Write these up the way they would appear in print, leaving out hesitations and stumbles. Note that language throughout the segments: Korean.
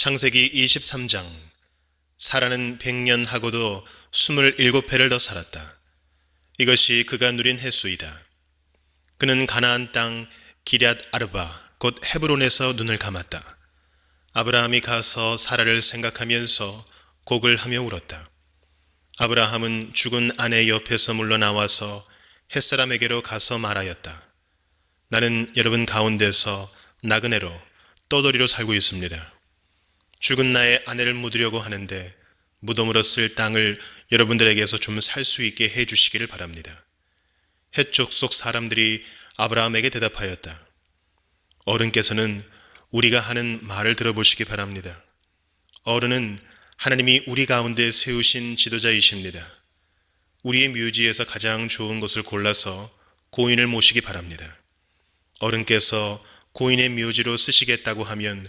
창세기 23장. 사라는 100년하고도 27해를 더 살았다. 이것이 그가 누린 횟수이다. 그는 가나안 땅 기럇 아르바 곧 헤브론에서 눈을 감았다. 아브라함이 가서 사라를 생각하면서 곡을 하며 울었다. 아브라함은 죽은 아내 옆에서 물러나와서 햇사람에게로 가서 말하였다. 나는 여러분 가운데서 나그네로 떠돌이로 살고 있습니다. 죽은 나의 아내를 묻으려고 하는데 무덤으로 쓸 땅을 여러분들에게서 좀 살 수 있게 해주시기를 바랍니다. 헷 족속 사람들이 아브라함에게 대답하였다. 어른께서는 우리가 하는 말을 들어보시기 바랍니다. 어른은 하나님이 우리 가운데 세우신 지도자이십니다. 우리의 묘지에서 가장 좋은 것을 골라서 고인을 모시기 바랍니다. 어른께서 고인의 묘지로 쓰시겠다고 하면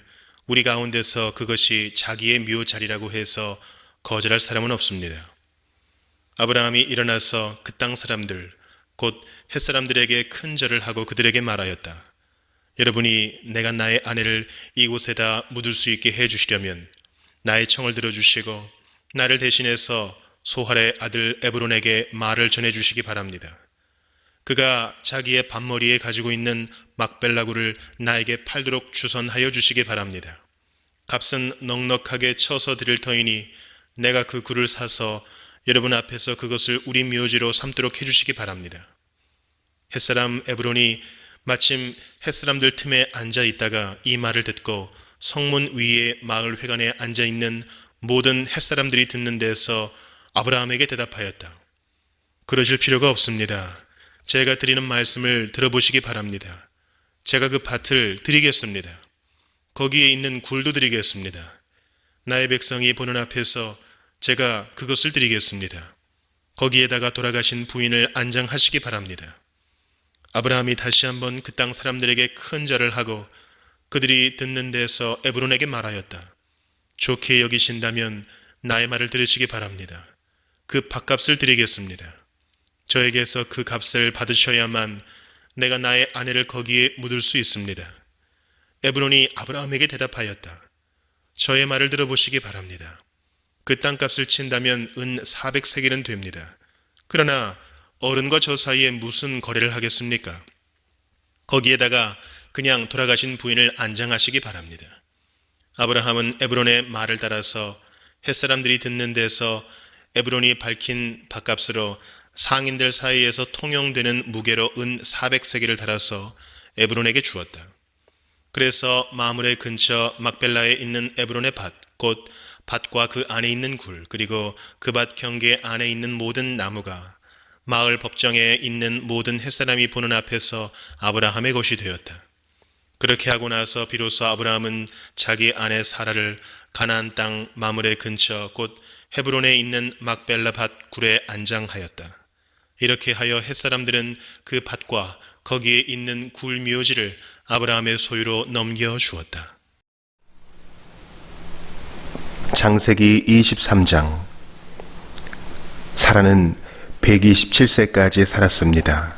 우리 가운데서 그것이 자기의 묘 자리라고 해서 거절할 사람은 없습니다. 아브라함이 일어나서 그 땅 사람들, 곧 햇사람들에게 큰 절을 하고 그들에게 말하였다. 여러분이 내가 나의 아내를 이곳에다 묻을 수 있게 해주시려면 나의 청을 들어주시고 나를 대신해서 소할의 아들 에브론에게 말을 전해주시기 바랍니다. 그가 자기의 밭머리에 가지고 있는 막벨라굴을 나에게 팔도록 주선하여 주시기 바랍니다. 값은 넉넉하게 쳐서 드릴 터이니 내가 그 굴을 사서 여러분 앞에서 그것을 우리 묘지로 삼도록 해주시기 바랍니다. 햇사람 에브론이 마침 햇사람들 틈에 앉아 있다가 이 말을 듣고 성문 위에 마을 회관에 앉아 있는 모든 햇사람들이 듣는 데서 아브라함에게 대답하였다. 그러실 필요가 없습니다. 제가 드리는 말씀을 들어보시기 바랍니다. 제가 그 밭을 드리겠습니다. 거기에 있는 굴도 드리겠습니다. 나의 백성이 보는 앞에서 제가 그것을 드리겠습니다. 거기에다가 돌아가신 부인을 안장하시기 바랍니다. 아브라함이 다시 한번 그 땅 사람들에게 큰 절을 하고 그들이 듣는 데서 에브론에게 말하였다. 좋게 여기신다면 나의 말을 들으시기 바랍니다. 그 밭값을 드리겠습니다. 저에게서 그 값을 받으셔야만 내가 나의 아내를 거기에 묻을 수 있습니다. 에브론이 아브라함에게 대답하였다. 저의 말을 들어보시기 바랍니다. 그 땅값을 친다면 은 400세겔은 됩니다. 그러나 어른과 저 사이에 무슨 거래를 하겠습니까? 거기에다가 그냥 돌아가신 부인을 안장하시기 바랍니다. 아브라함은 에브론의 말을 따라서 햇사람들이 듣는 데서 에브론이 밝힌 밭값으로 상인들 사이에서 통용되는 무게로 은 400세겔을 달아서 에브론에게 주었다. 그래서 마므레 근처 막벨라에 있는 에브론의 밭, 곧 밭과 그 안에 있는 굴, 그리고 그 밭 경계 안에 있는 모든 나무가 마을 법정에 있는 모든 햇사람이 보는 앞에서 아브라함의 것이 되었다. 그렇게 하고 나서 비로소 아브라함은 자기 아내 사라를 가나안 땅 마므레 근처 곧 헤브론에 있는 막벨라 밭 굴에 안장하였다. 이렇게 하여 햇사람들은 그 밭과 거기에 있는 굴 묘지를 아브라함의 소유로 넘겨주었다. 창세기 23장. 사라는 127세까지 살았습니다.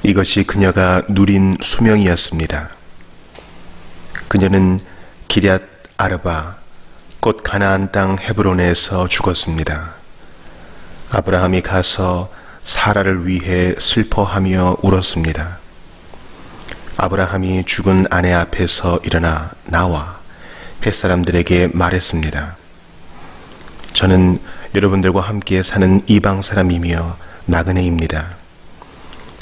이것이 그녀가 누린 수명이었습니다. 그녀는 기럇 아르바 곧 가나안 땅 헤브론에서 죽었습니다. 아브라함이 가서 사라를 위해 슬퍼하며 울었습니다. 아브라함이 죽은 아내 앞에서 일어나 나와 햇사람들에게 말했습니다. 저는 여러분들과 함께 사는 이방 사람이며 나그네입니다.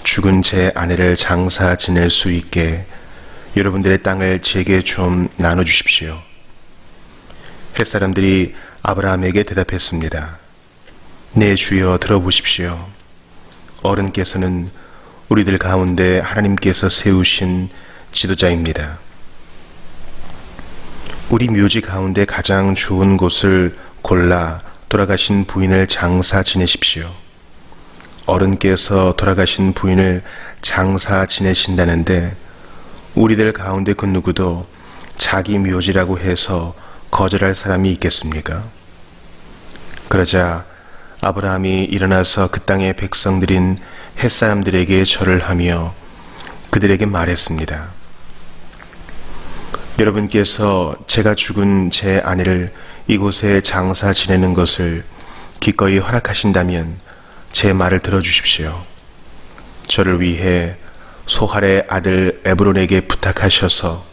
죽은 제 아내를 장사 지낼 수 있게 여러분들의 땅을 제게 좀 나눠주십시오. 햇사람들이 아브라함에게 대답했습니다. 네 주여, 들어보십시오. 어른께서는 우리들 가운데 하나님께서 세우신 지도자입니다. 우리 묘지 가운데 가장 좋은 곳을 골라 돌아가신 부인을 장사 지내십시오. 어른께서 돌아가신 부인을 장사 지내신다는데 우리들 가운데 그 누구도 자기 묘지라고 해서 거절할 사람이 있겠습니까? 그러자 아브라함이 일어나서 그 땅의 백성들인 햇사람들에게 절을 하며 그들에게 말했습니다. 여러분께서 제가 죽은 제 아내를 이곳에 장사 지내는 것을 기꺼이 허락하신다면 제 말을 들어주십시오. 저를 위해 소할의 아들 에브론에게 부탁하셔서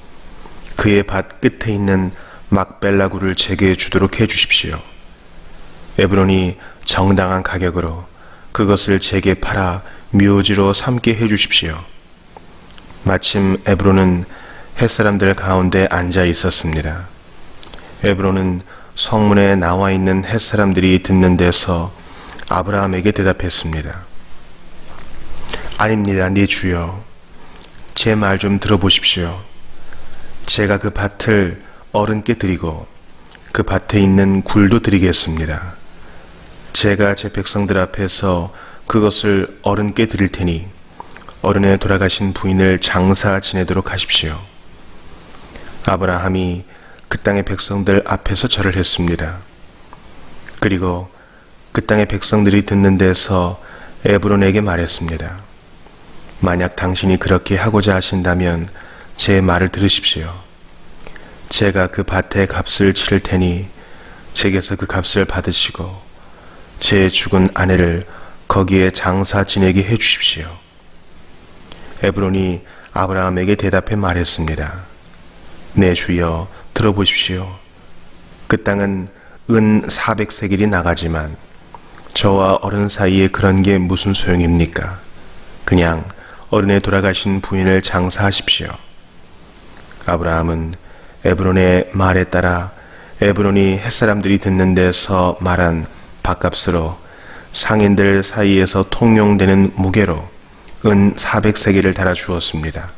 그의 밭 끝에 있는 막벨라 굴을 제게 주도록 해주십시오. 에브론이 정당한 가격으로 그것을 제게 팔아 묘지로 삼게 해주십시오. 마침 에브론은 햇사람들 가운데 앉아 있었습니다. 에브론은 성문에 나와 있는 햇사람들이 듣는 데서 아브라함에게 대답했습니다. 아닙니다, 네 주여. 제 말 좀 들어보십시오. 제가 그 밭을 어른께 드리고 그 밭에 있는 굴도 드리겠습니다. 제가 제 백성들 앞에서 그것을 어른께 드릴 테니 어른의 돌아가신 부인을 장사 지내도록 하십시오. 아브라함이 그 땅의 백성들 앞에서 절을 했습니다. 그리고 그 땅의 백성들이 듣는 데서 에브론에게 말했습니다. 만약 당신이 그렇게 하고자 하신다면 제 말을 들으십시오. 제가 그 밭의 값을 치를 테니 제게서 그 값을 받으시고 제 죽은 아내를 거기에 장사 지내게 해주십시오. 에브론이 아브라함에게 대답해 말했습니다. 네 주여, 들어보십시오. 그 땅은 은 400세겔이 나가지만 저와 어른 사이에 그런 게 무슨 소용입니까? 그냥 어른의 돌아가신 부인을 장사하십시오. 아브라함은 에브론의 말에 따라 에브론이 햇사람들이 듣는 데서 말한 밭값으로 상인들 사이에서 통용되는 무게로 은 400세겔을 달아주었습니다.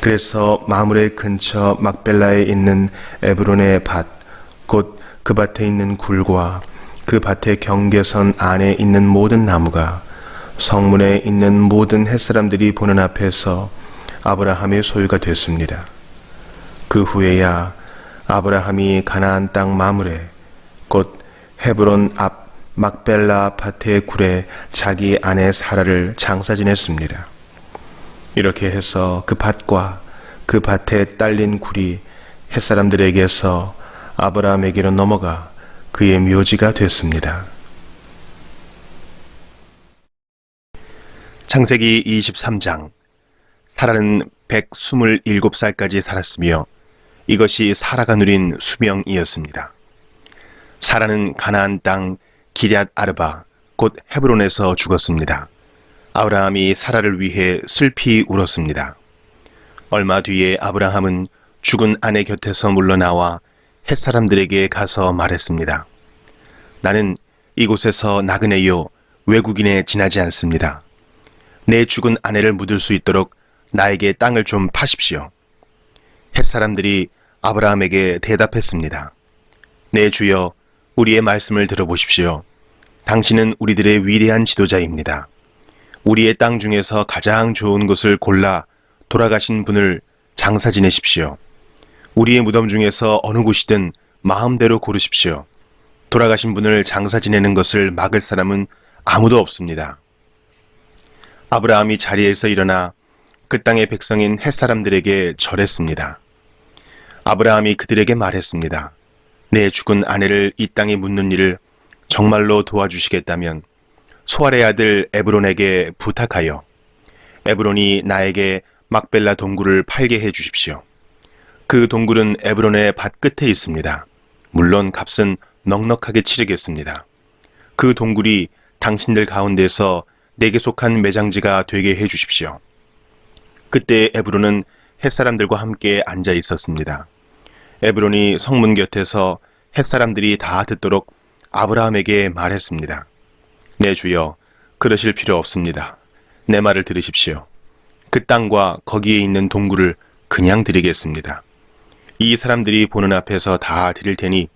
그래서 마므레 근처 막벨라에 있는 에브론의 밭, 곧 그 밭에 있는 굴과 그 밭의 경계선 안에 있는 모든 나무가 성문에 있는 모든 햇사람들이 보는 앞에서 아브라함의 소유가 됐습니다. 그 후에야 아브라함이 가나안 땅 마므레, 곧 헤브론 앞 막벨라 밭의 굴에 자기 아내 사라를 장사 지냈습니다. 이렇게 해서 그 밭과 그 밭에 딸린 굴이 햇사람들에게서 아브라함에게로 넘어가 그의 묘지가 됐습니다. 창세기 23장. 사라는 127살까지 살았으며 이것이 사라가 누린 수명이었습니다. 사라는 가나안 땅 기럇 아르바 곧 헤브론에서 죽었습니다. 아브라함이 사라를 위해 슬피 울었습니다. 얼마 뒤에 아브라함은 죽은 아내 곁에서 물러나와 햇사람들에게 가서 말했습니다. 나는 이곳에서 나그네요 외국인에 지나지 않습니다. 내 죽은 아내를 묻을 수 있도록 나에게 땅을 좀 파십시오. 햇사람들이 아브라함에게 대답했습니다. 내 주여, 우리의 말씀을 들어보십시오. 당신은 우리들의 위대한 지도자입니다. 우리의 땅 중에서 가장 좋은 곳을 골라 돌아가신 분을 장사 지내십시오. 우리의 무덤 중에서 어느 곳이든 마음대로 고르십시오. 돌아가신 분을 장사 지내는 것을 막을 사람은 아무도 없습니다. 아브라함이 자리에서 일어나 그 땅의 백성인 햇사람들에게 절했습니다. 아브라함이 그들에게 말했습니다. 내 죽은 아내를 이 땅에 묻는 일을 정말로 도와주시겠다면 소알의 아들 에브론에게 부탁하여 에브론이 나에게 막벨라 동굴을 팔게 해 주십시오. 그 동굴은 에브론의 밭 끝에 있습니다. 물론 값은 넉넉하게 치르겠습니다. 그 동굴이 당신들 가운데서 내게 속한 매장지가 되게 해 주십시오. 그때 에브론은 햇사람들과 함께 앉아 있었습니다. 에브론이 성문 곁에서 햇사람들이 다 듣도록 아브라함에게 말했습니다. 내 주여, 그러실 필요 없습니다. 내 말을 들으십시오. 그 땅과 거기에 있는 동굴을 그냥 드리겠습니다. 이 사람들이 보는 앞에서 다 드릴 테니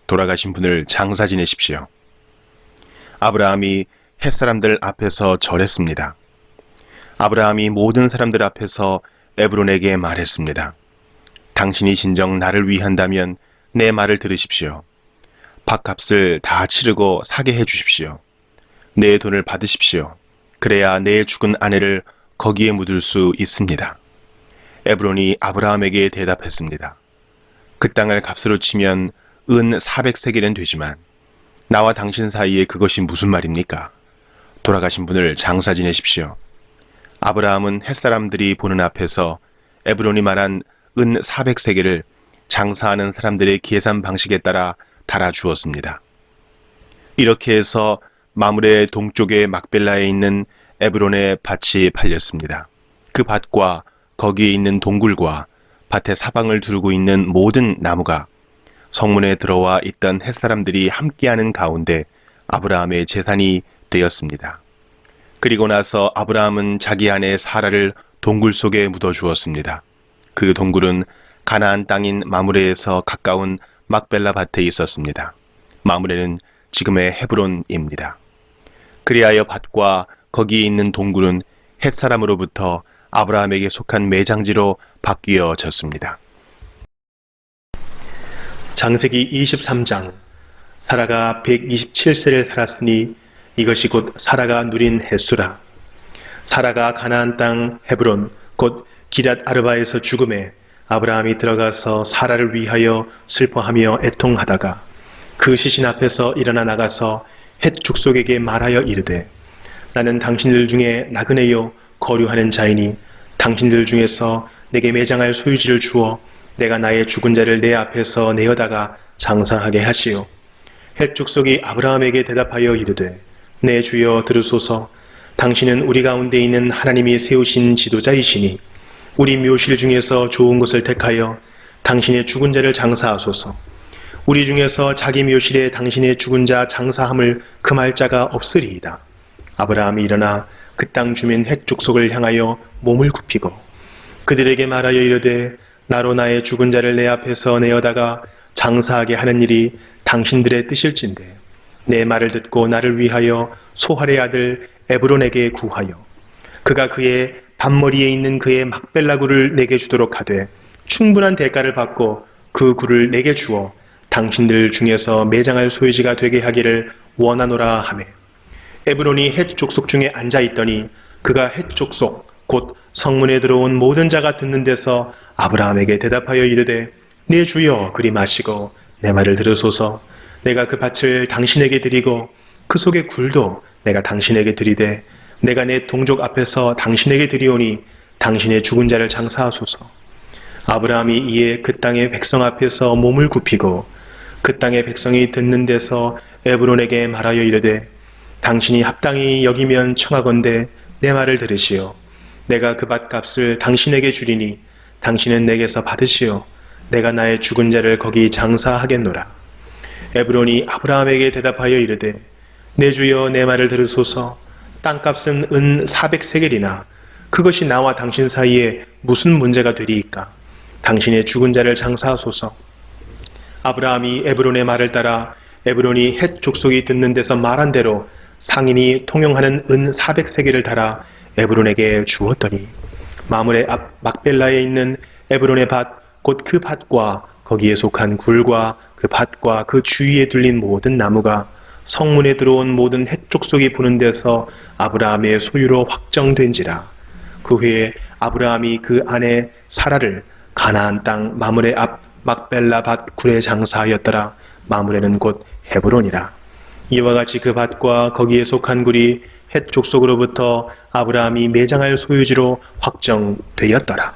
돌아가신 분을 장사 지내십시오. 아브라함이 햇사람들 앞에서 절했습니다. 아브라함이 모든 사람들 앞에서 에브론에게 말했습니다. 당신이 진정 나를 위한다면 내 말을 들으십시오. 밭값을 다 치르고 사게 해 주십시오. 내 돈을 받으십시오. 그래야 내 죽은 아내를 거기에 묻을 수 있습니다. 에브론이 아브라함에게 대답했습니다. 그 땅을 값으로 치면 은 400세겔은 되지만 나와 당신 사이에 그것이 무슨 말입니까? 돌아가신 분을 장사 지내십시오. 아브라함은 햇사람들이 보는 앞에서 에브론이 말한 은 400세겔을 장사하는 사람들의 계산 방식에 따라 달아주었습니다. 이렇게 해서 마므레 동쪽의 막벨라에 있는 에브론의 밭이 팔렸습니다. 그 밭과 거기에 있는 동굴과 밭의 사방을 두르고 있는 모든 나무가 성문에 들어와 있던 햇사람들이 함께하는 가운데 아브라함의 재산이 되었습니다. 그리고 나서 아브라함은 자기 아내 사라를 동굴 속에 묻어주었습니다. 그 동굴은 가나안 땅인 마므레에서 가까운 막벨라 밭에 있었습니다. 마므레는 지금의 헤브론입니다. 그리하여 밭과 거기에 있는 동굴은 햇사람으로부터 아브라함에게 속한 매장지로 바뀌어졌습니다. 창세기 23장. 사라가 127세를 살았으니 이것이 곧 사라가 누린 횟수라. 사라가 가나안 땅 헤브론 곧 기럇 아르바에서 죽음에 아브라함이 들어가서 사라를 위하여 슬퍼하며 애통하다가 그 시신 앞에서 일어나 나가서 헷 족속에게 말하여 이르되 나는 당신들 중에 나그네요 거류하는 자이니 당신들 중에서 내게 매장할 소유지를 주어 내가 나의 죽은 자를 내 앞에서 내어다가 장사하게 하시오. 헷 족속이 아브라함에게 대답하여 이르되 내 주여 들으소서. 당신은 우리 가운데 있는 하나님이 세우신 지도자이시니 우리 묘실 중에서 좋은 것을 택하여 당신의 죽은 자를 장사하소서. 우리 중에서 자기 묘실에 당신의 죽은 자 장사함을 금할 자가 없으리이다. 아브라함이 일어나 그 땅 주민 헷 족속을 향하여 몸을 굽히고 그들에게 말하여 이르되 나로 나의 죽은 자를 내 앞에서 내어다가 장사하게 하는 일이 당신들의 뜻일진데 내 말을 듣고 나를 위하여 소할의 아들 에브론에게 구하여 그가 그의 밭머리에 있는 그의 막벨라 굴을 내게 주도록 하되 충분한 대가를 받고 그 굴을 내게 주어 당신들 중에서 매장할 소유지가 되게 하기를 원하노라 하매 에브론이 헷 족속 중에 앉아 있더니 그가 헷 족속 곧 성문에 들어온 모든 자가 듣는 데서 아브라함에게 대답하여 이르되 내 주여 그리 마시고 내 말을 들으소서. 내가 그 밭을 당신에게 드리고 그 속의 굴도 내가 당신에게 드리되 내가 내 동족 앞에서 당신에게 드리오니 당신의 죽은 자를 장사하소서. 아브라함이 이에 그 땅의 백성 앞에서 몸을 굽히고 그 땅의 백성이 듣는 데서 에브론에게 말하여 이르되 당신이 합당히 여기면 청하건대 내 말을 들으시오. 내가 그 밭값을 당신에게 주리니 당신은 내게서 받으시오. 내가 나의 죽은 자를 거기 장사하겠노라. 에브론이 아브라함에게 대답하여 이르되 내 주여 내 말을 들으소서. 땅값은 은 400세겔이나 그것이 나와 당신 사이에 무슨 문제가 되리이까. 당신의 죽은 자를 장사하소서. 아브라함이 에브론의 말을 따라 에브론이 헷 족속이 듣는 데서 말한 대로 상인이 통용하는 은 400세겔을 달아 에브론에게 주었더니 마므레 앞 막벨라에 있는 에브론의 밭 곧 그 밭과 거기에 속한 굴과 그 밭과 그 주위에 둘린 모든 나무가 성문에 들어온 모든 헷 족속이 보는 데서 아브라함의 소유로 확정된지라. 그 후에 아브라함이 그 아내 사라를 가나안 땅 마므레 앞 막벨라 밭 굴에 장사하였더라. 마므레는 곧 헤브론이라. 이와 같이 그 밭과 거기에 속한 굴이 헷 족속으로부터 아브라함이 매장할 소유지로 확정되었더라.